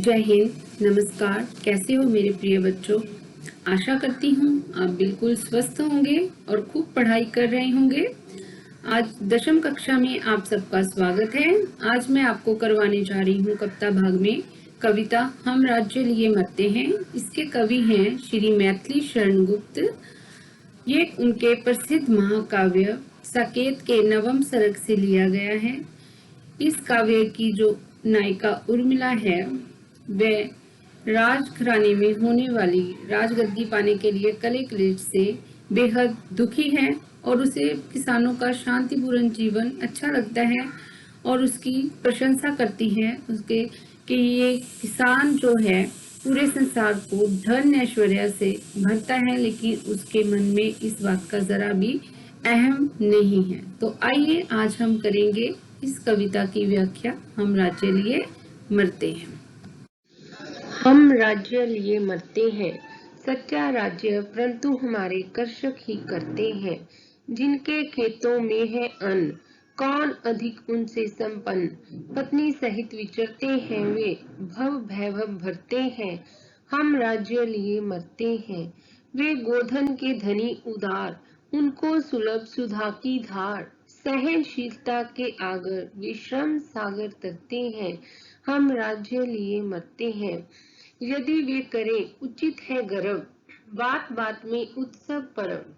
जय हिंद, नमस्कार। कैसे हो मेरे प्रिय बच्चों? आशा करती हूँ आप बिल्कुल स्वस्थ होंगे और खूब पढ़ाई कर रहे होंगे। आज दशम कक्षा में आप सबका स्वागत है। आज मैं आपको करवाने जा रही हूँ कविता भाग में कविता हम राज्य लिए मरते हैं। इसके कवि हैं श्री मैथिली शरण गुप्त। ये उनके प्रसिद्ध महाकाव्य साकेत के नवम सर्ग से लिया गया है। इस काव्य की जो नायिका उर्मिला है वह राजघराने में होने वाली राजगद्दी पाने के लिए कले क्लेश से बेहद दुखी है और उसे किसानों का शांतिपूर्ण जीवन अच्छा लगता है और उसकी प्रशंसा करती है उसके कि ये किसान जो है पूरे संसार को धन ऐश्वर्य से भरता है, लेकिन उसके मन में इस बात का जरा भी अहम नहीं है। तो आइए आज हम करेंगे इस कविता की व्याख्या हम राज्य लिए मरते हैं। हम राज्य लिए मरते हैं, सच्चा राज्य परंतु हमारे कर्षक ही करते हैं। जिनके खेतों में है अन्न, कौन अधिक उनसे संपन्न। पत्नी सहित विचरते हैं वे, भव भैभव भरते हैं। हम राज्य लिए मरते हैं। वे गोधन के धनी उदार, उनको सुलभ सुधा की धार। सहनशीलता के आगर वे श्रम सागर तरते हैं। हम राज्य लिए मरते हैं। यदि वे करें उचित है गर्व, बात बात में उत्सव परम।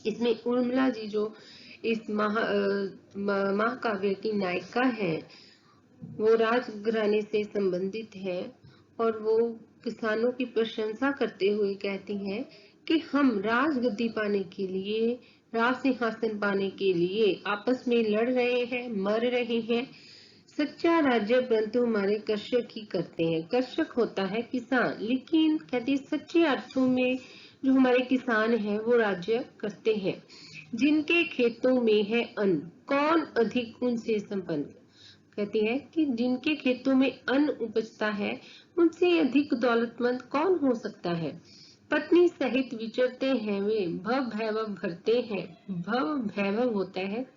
इसमें उर्मिला जी जो इस महाकाव्य की नायिका है वो राजघराने से संबंधित है और वो किसानों की प्रशंसा करते हुए कहती हैं कि हम राजगद्दी पाने के लिए, राज सिंहासन पाने के लिए आपस में लड़ रहे हैं, मर रहे हैं। सच्चा राज्य परंतु हमारे कर्षक ही करते हैं। कर्षक होता है किसान, लेकिन कहते सच्चे अर्थों में जो हमारे किसान हैं वो राज्य करते हैं। जिनके खेतों में है अन्न, कौन अधिक उनसे संपन्न। कहती है कि जिनके खेतों में अन्न उपजता है उनसे अधिक दौलतमंद कौन हो सकता है। पत्नी सहित विचरते हैं वे, भव भैभव भरते हैं। भव भैभव होता है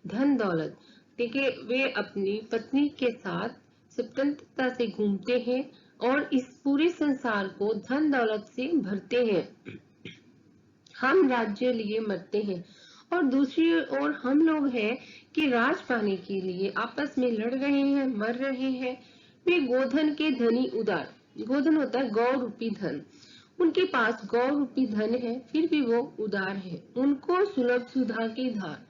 धन दौलत। देखिए वे अपनी पत्नी के साथ स्वतंत्रता से घूमते हैं और इस पूरे संसार को धन दौलत से भरते हैं। हम राज्य लिए मरते हैं और दूसरी ओर हम लोग हैं कि राज पाने के लिए आपस में लड़ रहे हैं, मर रहे हैं। वे गोधन के धनी उदार, गोधन होता है गौ रूपी धन, उनके पास गौ रूपी धन है फिर भी वो उदार है। उनको सुलभ सुधा की धार,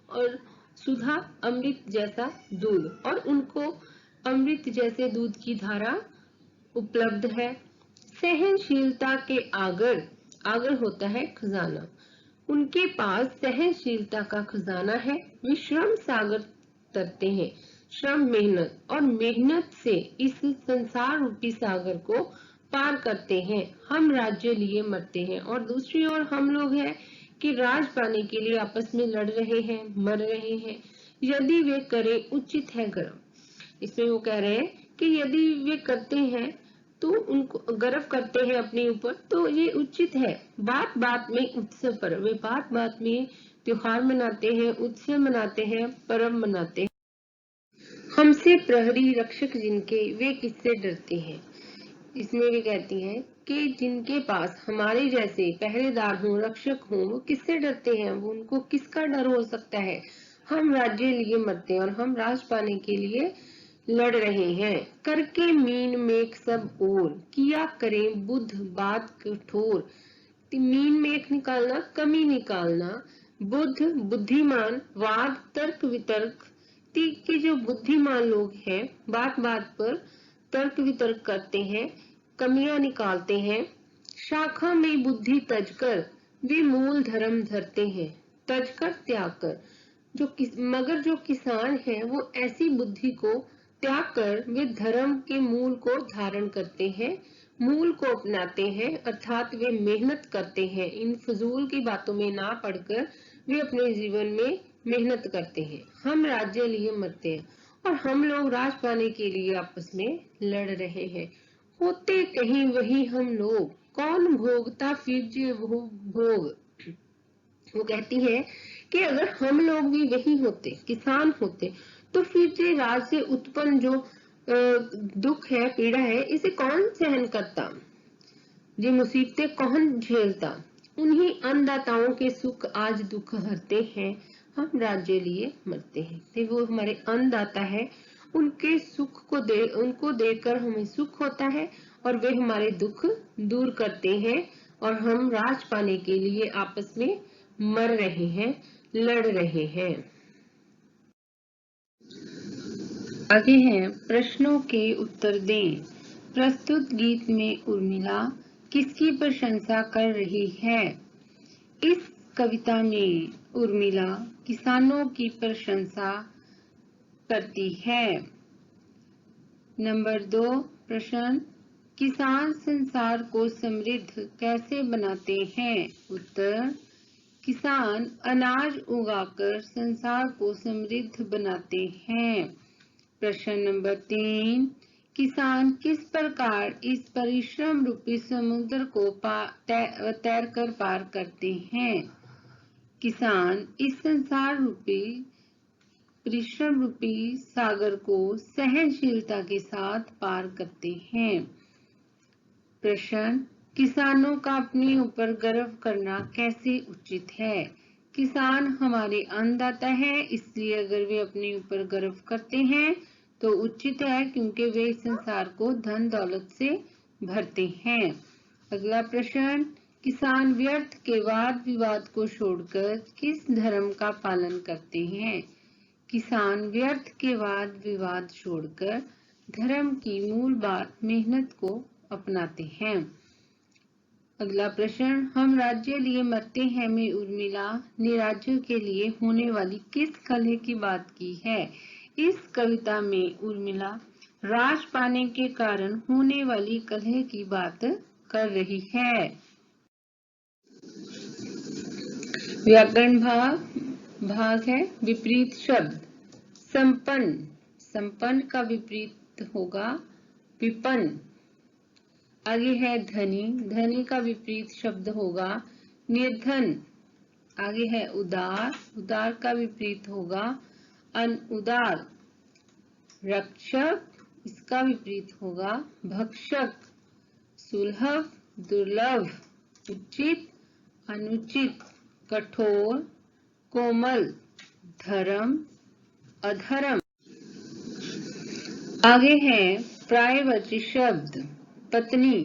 और सुधा अमृत जैसा दूध, और उनको अमृत जैसे दूध की धारा उपलब्ध है। सहनशीलता के आगर, आगर होता है खजाना, उनके पास सहनशीलता का खजाना है। वे श्रम सागर तरते हैं, श्रम मेहनत, और मेहनत से इस संसार रूपी सागर को पार करते हैं। हम राज्य लिए मरते हैं और दूसरी ओर हम लोग हैं कि राज पाने के लिए आपस में लड़ रहे हैं, मर रहे हैं। यदि वे करें उचित है गर्व, इसमें वो कह रहे हैं कि यदि वे करते हैं तो उनको गर्व करते हैं अपने ऊपर तो ये उचित है। बात बात में उत्सव पर, वे बात बात में त्योहार मनाते हैं, उत्सव मनाते हैं, पर्व मनाते हैं। हमसे प्रहरी रक्षक जिनके, वे किससे डरते हैं। इसमें वे कहती हैं कि जिनके पास हमारे जैसे पहरेदार हो, रक्षक हो, वो किससे डरते हैं, वो उनको किसका डर हो सकता है। हम राज्य लिए मरते हैं और हम राज पाने के लिए लड़ रहे हैं। करके मीन मेख सब ओर, किया करें बुद्ध बात कठोर। मीन मेख निकालना, कमी निकालना, बुद्ध बुद्धिमान, वाद तर्क वितर्क के जो बुद्धिमान लोग हैं बात बात पर तर्क वितर्क करते हैं, कमियां निकालते हैं। शाखा में बुद्धि तजकर वे मूल धर्म धरते हैं। तजकर त्याग कर, मगर जो किसान है वो ऐसी बुद्धि को त्याग कर वे धर्म के मूल को धारण करते हैं, मूल को अपनाते हैं, अर्थात वे मेहनत करते हैं। इन फजूल की बातों में ना पड़कर वे अपने जीवन में मेहनत करते हैं। हम राज्य लिए मरते हैं और हम लोग राज पाने के लिए आपस में लड़ रहे हैं। होते कहीं वही हम लोग, कौन भोगता फिर जे वो भोग। वो कहती है कि अगर हम लोग भी वही होते, किसान होते, तो फिर जे राज से उत्पन्न जो दुख है, पीड़ा है, इसे कौन सहन करता, ये मुसीबतें कौन झेलता। उन्हीं अन्नदाताओं के सुख आज दुख हरते हैं, हम राज्य लिए मरते हैं। तो वो हमारे अन्नदाता है, उनके सुख को उनको देकर हमें सुख होता है और वे हमारे दुख दूर करते हैं और हम राज पाने के लिए आपस में मर रहे हैं, लड़ रहे हैं। आगे हैं प्रश्नों के उत्तर दें। प्रस्तुत गीत में उर्मिला किसकी प्रशंसा कर रही है? इस कविता में उर्मिला किसानों की प्रशंसा करती है। नंबर 2 प्रश्न, किसान संसार को समृद्ध कैसे बनाते हैं? उत्तर, किसान अनाज उगाकर संसार को समृद्ध बनाते हैं। प्रश्न नंबर 3, किसान किस प्रकार इस परिश्रम रूपी समुद्र को तैरकर पार करते हैं? किसान इस संसार रूपी परिश्रम रूपी सागर को सहनशीलता के साथ पार करते हैं। प्रश्न, किसानों का अपने ऊपर गर्व करना कैसे उचित है? किसान हमारे अन्नदाता है, इसलिए अगर वे अपने ऊपर गर्व करते हैं तो उचित है, क्योंकि वे इस संसार को धन दौलत से भरते हैं। अगला प्रश्न, किसान व्यर्थ के वाद विवाद को छोड़कर किस धर्म का पालन करते हैं? किसान व्यर्थ के वाद विवाद छोड़कर धर्म की मूल बात मेहनत को अपनाते हैं। अगला प्रश्न, हम राज्य लिए मरते हैं में उर्मिला ने राज्य के लिए होने वाली किस कलह की बात की है? इस कविता में उर्मिला राज पाने के कारण होने वाली कलह की बात कर रही है। व्याकरण भाग है विपरीत शब्द। संपन्न, संपन्न का विपरीत होगा विपन्न। आगे है धनी, धनी का विपरीत शब्द होगा निर्धन। आगे है उदार, उदार का विपरीत होगा अनुदार। रक्षक, इसका विपरीत होगा भक्षक। सुलभ, दुर्लभ। उचित, अनुचित। कठोर, कोमल। धर्म, अधर्म। आगे है पर्यायवाची शब्द। पत्नी,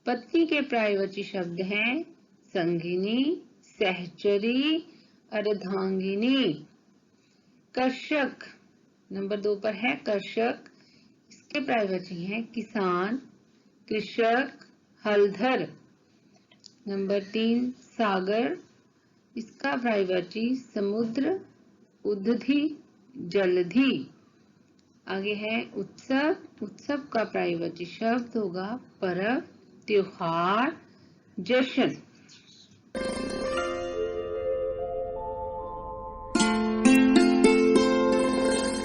पत्नी के पर्यायवाची शब्द हैं संगिनी, सहचरी, अर्धांगिनी। कर्षक, नंबर 2 पर है कर्षक, इसके पर्यायवाची हैं किसान, कृषक, हलधर। नंबर 3 सागर, इसका पर्यायवाची समुद्र, उदधि, जलधि। आगे है उत्सव, उत्सव का पर्यायवाची शब्द होगा पर्व, त्योहार, जश्न।